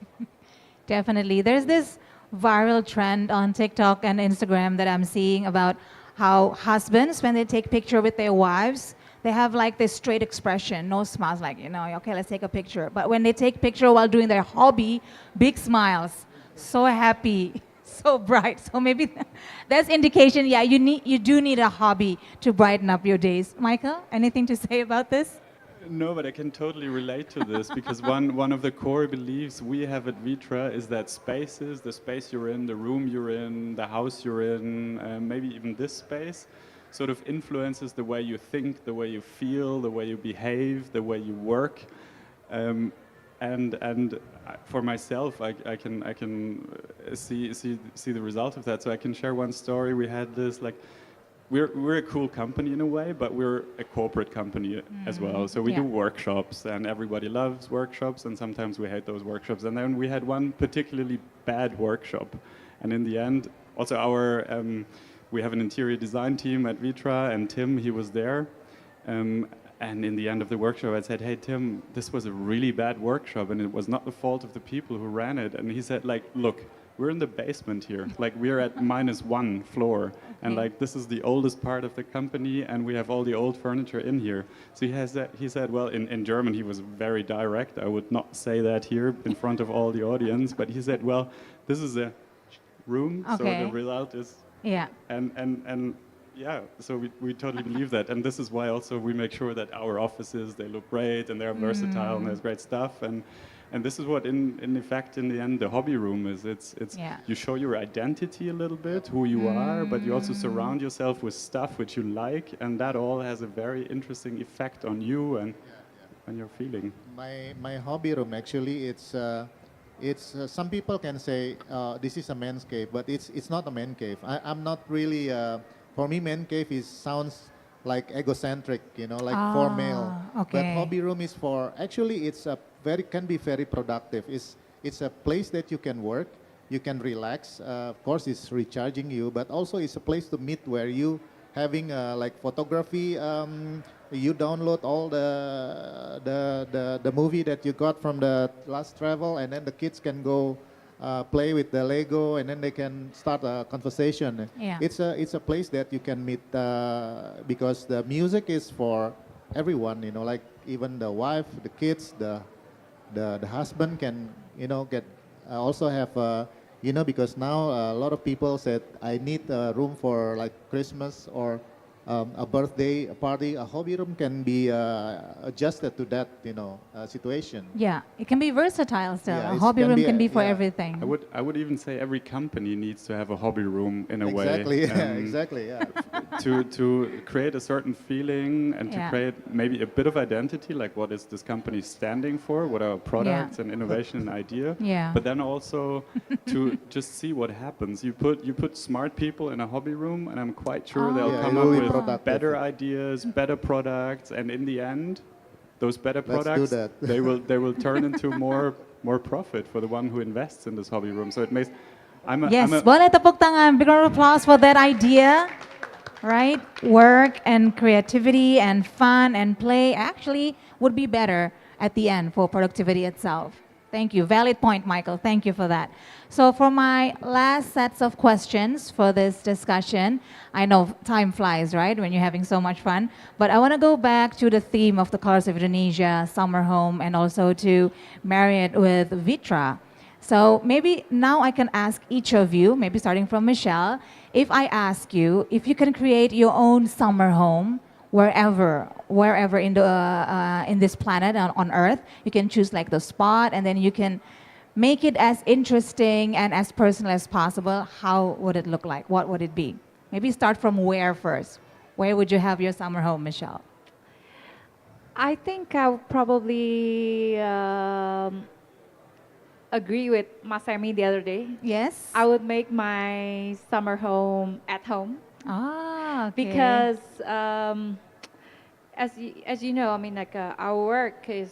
Definitely. There's this viral trend on TikTok and Instagram that I'm seeing about how husbands, when they take picture with their wives, they have like this straight expression, no smiles, like, okay, let's take a picture. But when they take picture while doing their hobby, big smiles, so happy, so bright. So maybe that's indication, yeah, you do need a hobby to brighten up your days. Michael, anything to say about this? No, but I can totally relate to this because one of the core beliefs we have at Vitra is that spaces, the space you're in, the room you're in, the house you're in, maybe even this space, sort of influences the way you think, the way you feel, the way you behave, the way you work. And for myself, I can see the result of that. So I can share one story. We had this like. We're a cool company in a way, but we're a corporate company as well. So we do workshops, and everybody loves workshops, and sometimes we hate those workshops. And then we had one particularly bad workshop, and in the end, also we have an interior design team at Vitra, and Tim, he was there. And in the end of the workshop, I said, "Hey Tim, this was a really bad workshop, and it was not the fault of the people who ran it." And he said, "Like, look. We're in the basement here, like we're at -1 floor, and like this is the oldest part of the company, and we have all the old furniture in here." So he said, well, in German he was very direct. I would not say that here in front of all the audience, but he said, well, this is a room, so the result is, and yeah, so we totally believe that, and this is why also we make sure that our offices, they look great, and they're versatile, and there's great stuff, and this is what, in effect, in the end, the hobby room is. It's you show your identity a little bit, who you are, but you also surround yourself with stuff which you like, and that all has a very interesting effect on you and your feeling. My hobby room, actually, it's some people can say this is a man's cave, but it's not a man cave. I'm not really. For me, man cave sounds like egocentric, like for male. Okay. But hobby room is for, actually it's can be very productive. It's a place that you can work, you can relax. Of course, it's recharging you, but also it's a place to meet where you having like photography. You download all the movie that you got from the last travel, and then the kids can go play with the Lego, and then they can start a conversation. Yeah. It's a place that you can meet because the music is for everyone. Like even the wife, the kids, the husband can get also have because now a lot of people said I need a room for like Christmas or a birthday party. A hobby room can be adjusted to that situation. Yeah, it can be versatile still. Yeah, A hobby room can be for yeah. everything. I would even say every company needs to have a hobby room in a Exactly, way. yeah, exactly, yeah. To create a certain feeling and to create maybe a bit of identity, like what is this company standing for, what are our products and innovation and idea. Yeah. But then also to just see what happens. You put smart people in a hobby room, and I'm quite sure they'll Yeah, come it up will be with productive. better ideas, better products, and in the end, those better Let's do products that. they will turn into more profit for the one who invests in this hobby room. So it makes Yes, boleh tepuk tangan. Big round of applause for that idea, right? Work and creativity and fun and play actually would be better at the end for productivity itself. Thank you. Valid point, Michael. Thank you for that. So for my last sets of questions for this discussion, I know time flies, right, when you're having so much fun, but I want to go back to the theme of the Colors of Indonesia, Summer Home, and also to marry it with Vitra. So maybe now I can ask each of you, maybe starting from Michelle, if I ask you if you can create your own summer home wherever in this planet on Earth, you can choose like the spot, and then you can make it as interesting and as personal as possible. How would it look like? What would it be? Maybe start from where first. Where would you have your summer home, Michelle? I think I would probably agree with Masami the other day. Yes. I would make my summer home at home. Ah, okay. Because as you know, I mean, like our work is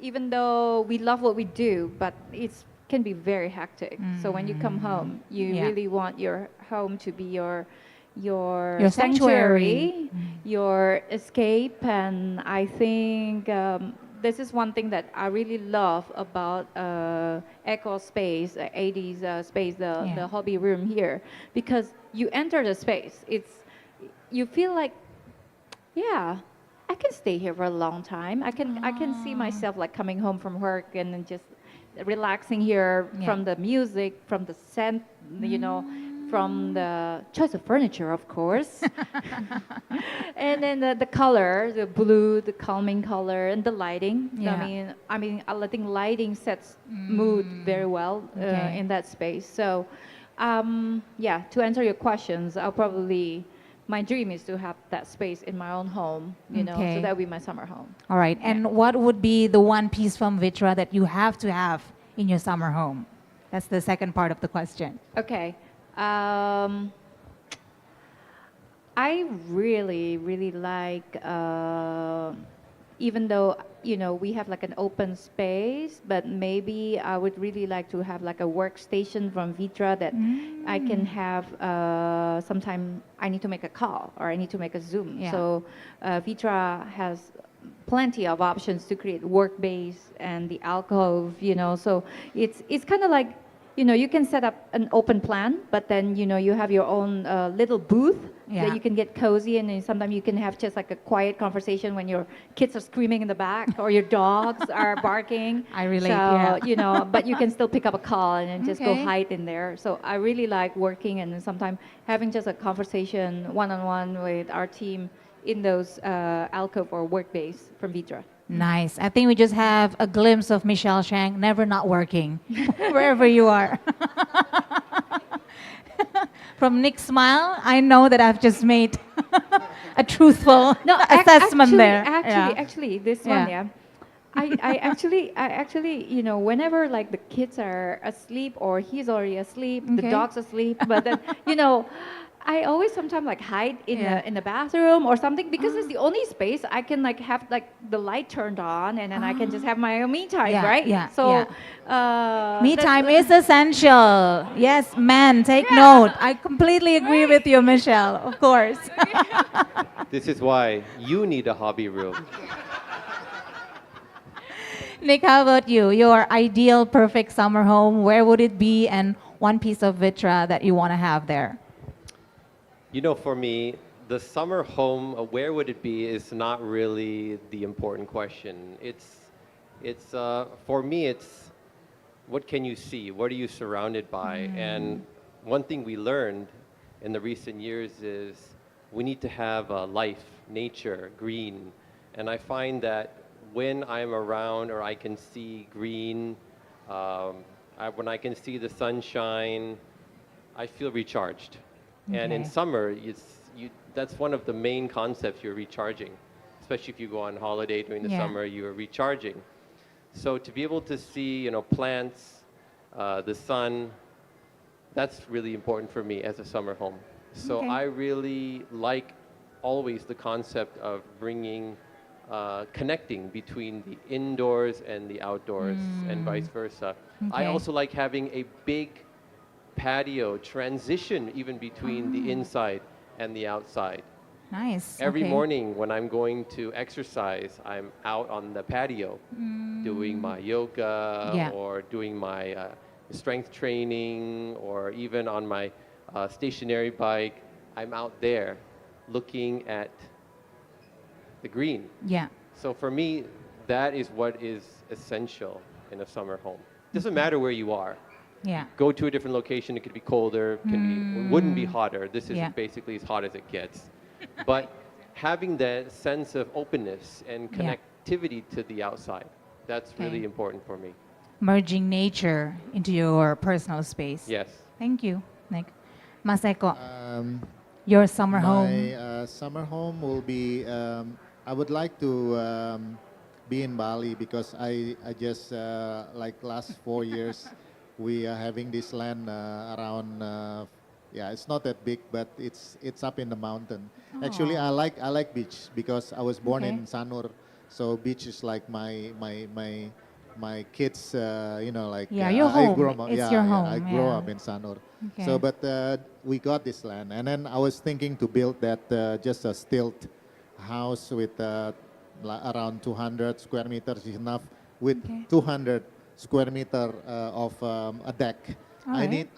even though we love what we do, but it can be very hectic. So when you come home, you really want your home to be your sanctuary, your escape, and I think this is one thing that I really love about Eco Space, 80s space, the hobby room here, because you enter the space, you feel like, yeah, I can stay here for a long time. I can see myself like coming home from work and then just relaxing here from the music, from the scent, from the choice of furniture, of course. And then the color, the blue, the calming color, and the lighting. Yeah. I think lighting sets mood very well in that space. So, to answer your questions, my dream is to have that space in my own home, so that would be my summer home. All right. And what would be the one piece from Vitra that you have to have in your summer home? That's the second part of the question. Okay. I really, really like, even though, we have like an open space, but maybe I would really like to have like a workstation from Vitra that I can have, sometime I need to make a call or I need to make a Zoom. Yeah. So Vitra has plenty of options to create work base and the alcove, so it's kind of like, you can set up an open plan, but then, you have your own little booth that you can get cozy in, and sometimes you can have just like a quiet conversation when your kids are screaming in the back or your dogs are barking. I relate, so, yeah. But you can still pick up a call and then just go Okay. hide in there. So I really like working and then sometimes having just a conversation one-on-one with our team in those alcove or work base from Vitra. Nice. I think we just have a glimpse of Michelle Shang never not working, wherever you are. From Nick's smile, I know that I've just made a truthful assessment there. Actually, this one, Yeah. I actually, whenever like the kids are asleep or he's already asleep, the Okay. dog's asleep, but then, I always sometimes like hide Yeah. in the bathroom or something because it's the only space I can like have like the light turned on and then I can just have my own me time, Yeah, right? yeah, So, Me that's- time is essential. Yes, men, take note. I completely agree with you, Michelle, of course. This is why you need a hobby room. Nick, how about you? Your ideal perfect summer home, where would it be, and one piece of Vitra that you want to have there? For me, the summer home, where would it be, is not really the important question. It's for me, it's what can you see? What are you surrounded by? And one thing we learned in the recent years is we need to have life, nature, green. And I find that when I'm around or I can see green, when I can see the sunshine, I feel recharged. And in Okay. summer, that's one of the main concepts, you're recharging. Especially if you go on holiday during the Yeah. summer, you're recharging. So to be able to see, plants, the sun, that's really important for me as a summer home. So Okay. I really like always the concept of bringing, connecting between the indoors and the outdoors and vice versa. I Okay. also like having a big patio transition even between the inside and the outside. Nice. Every okay. morning when I'm going to exercise, I'm out on the patio doing my yoga Yeah. or doing my strength training, or even on my stationary bike. I'm out there looking at the green. Yeah. So for me, that is what is essential in a summer home. Doesn't matter where you are. Yeah. Go to a different location, it could be colder, wouldn't be hotter. This is Yeah. basically as hot as it gets. But having that sense of openness and Yeah. connectivity to the outside, that's really Okay. important for me. Merging nature into your personal space. Yes. Thank you, Nick. Maseko, Um, your summer home. My summer home will be. I would like to be in Bali because I just like last 4 years we are having this land around. Yeah, it's not that big, but it's up in the mountain. Actually, I like beach because I was born Okay. in Sanur, so beach is like my kids. Like Yeah, your I home. grew up, It's yeah, your yeah, home, I grew yeah. up in Sanur. Okay. So, but we got this land, and then I was thinking to build that just a stilt house with around 200 square meters is enough. With Okay. 200 square meter of a deck, All right.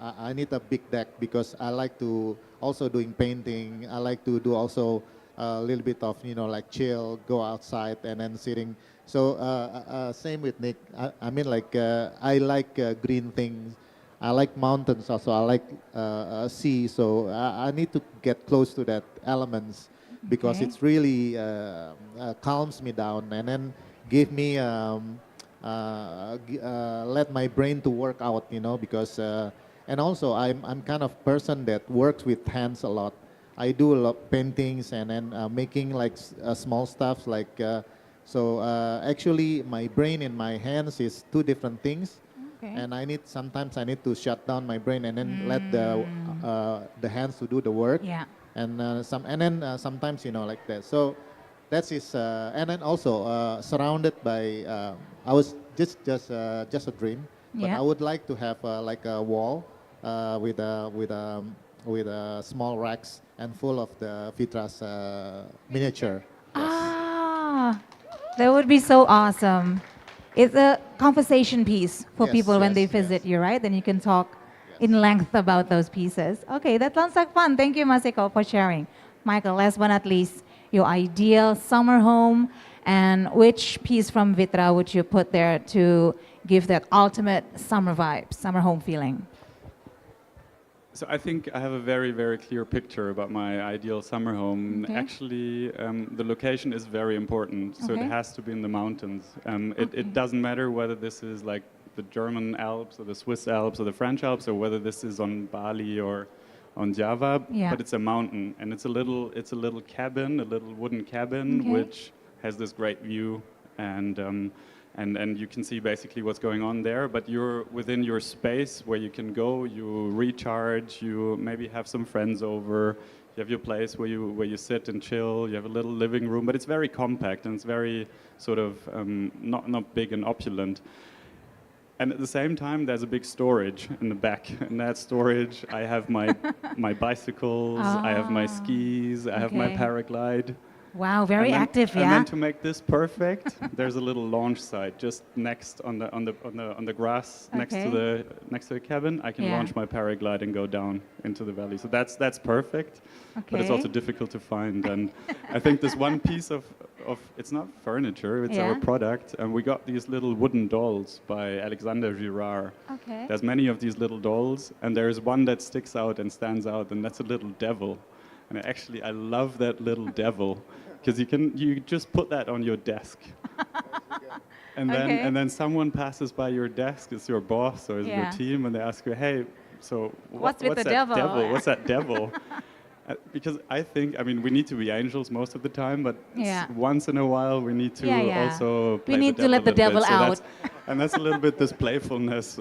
I need a big deck because I like to also doing painting. I like to do also a little bit of like chill, go outside and then sitting. So same with Nick. I mean like I like green things. I like mountains also. I like sea. So I need to get close to that elements because Okay. it's really calms me down and then give me let my brain to work out, because and also I'm kind of person that works with hands a lot. I do a lot paintings and then making like small stuff like actually my brain and my hands is two different things. Okay. And sometimes I need to shut down my brain and then let the hands to do the work. Yeah. And sometimes like that. So that's his and then also surrounded by I was just a dream, but Yeah. I would like to have like a wall with small racks and full of the Vitra's miniature. Ah, that would be so awesome. It's a conversation piece for Yes, people when they yes, visit yes. you, right? Then you can talk Yes. in length about those pieces. Okay, that sounds like fun. Thank you, Maseko, for sharing. Michael, last but not least, your ideal summer home and which piece from Vitra would you put there to give that ultimate summer vibe, summer home feeling? So I think I have a very, very clear picture about my ideal summer home. Okay. Actually, the location is very important. So Okay. it has to be in the mountains. Okay. It doesn't matter whether this is like the German Alps or the Swiss Alps or the French Alps or whether this is on Bali or on Java, Yeah. but it's a mountain and it's a little cabin, a little wooden cabin, Okay. which has this great view and you can see basically what's going on there, but you're within your space where you can go, you recharge, you maybe have some friends over, you have your place where you sit and chill, you have a little living room, but it's very compact and it's very sort of not big and opulent. And at the same time, there's a big storage in the back. In that storage, I have my bicycles, I have my Ah, skis, I have my okay. paraglide. Wow, very And then- active, And yeah? then to make this perfect, there's a little launch site just next on the grass next Okay. to the cabin. I can Yeah. launch my paraglide and go down into the valley. So that's perfect, but it's Okay. also difficult to find. And I think this one piece of it's not furniture, it's our Yeah. product, and we got these little wooden dolls by Alexander Girard. Okay. There's many of these little dolls, and there's one that sticks out and stands out, and that's a little devil. And I love that little devil because you just put that on your desk. Okay. And then someone passes by your desk, it's your boss or it's your Yeah. team, and they ask you, hey, so What's with the that devil? Yeah. What's that devil? Because I mean, we need to be angels most of the time, but Yeah. once in a while we need to Yeah, yeah. also We play need the to devil let the a little devil bit. So out. and that's a little bit this playfulness,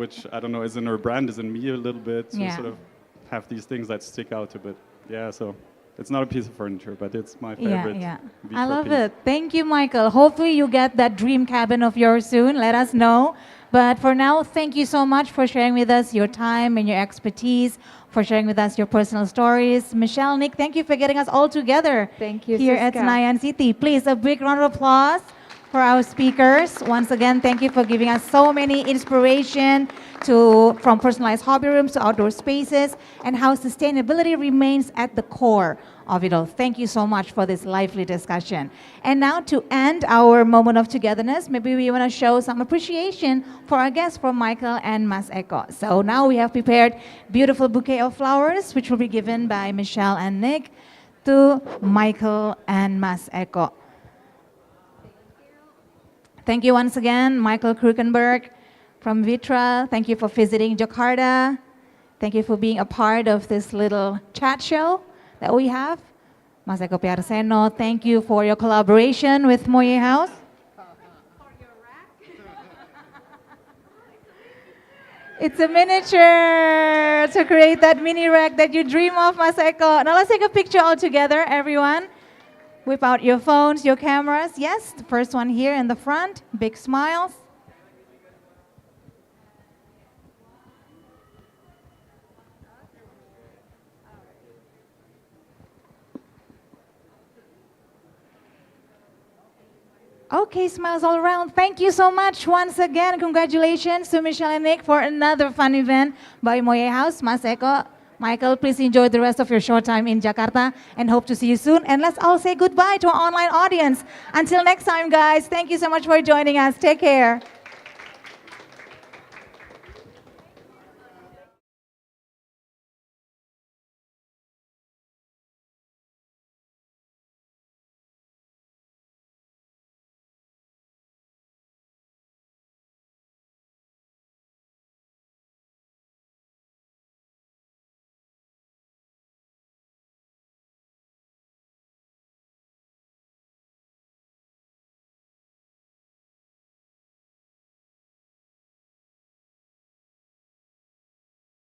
which I don't know is in our brand, is in me a little bit. To Yeah. sort of have these things that stick out a bit. Yeah, so it's not a piece of furniture, but it's my Yeah, favorite. yeah. I Vitra love piece. it. Thank you, Michael. Hopefully you get that dream cabin of yours soon. Let us know. But for now, thank you so much for sharing with us your time and your expertise, for sharing with us your personal stories. Michelle, Nick, thank you for getting us all together Thank you, here at Siska. Senayan City. Please, a big round of applause for our speakers. Once again, thank you for giving us so many inspiration from personalized hobby rooms to outdoor spaces and how sustainability remains at the core of it all. Thank you so much for this lively discussion. And now to end our moment of togetherness, maybe we want to show some appreciation for our guests from Michael and Mas Eko. So now we have prepared beautiful bouquet of flowers, which will be given by Michelle and Nick to Michael and Mas Eko. Thank you once again, Michael Kruckenberg from Vitra. Thank you for visiting Jakarta. Thank you for being a part of this little chat show that we have. Mas Eko Priharseno, thank you for your collaboration with MOIEHAUS. It's a miniature to create that mini rack that you dream of, Mas Eko. Now let's take a picture all together, everyone. Whip out your phones, your cameras. Yes, the first one here in the front. Big smiles. Okay, smiles all around. Thank you so much once again. Congratulations to Michelle and Nick for another fun event by MOIEHAUS. Mas Eko, Michael, please enjoy the rest of your short time in Jakarta and hope to see you soon. And let's all say goodbye to our online audience. Until next time, guys, thank you so much for joining us. Take care.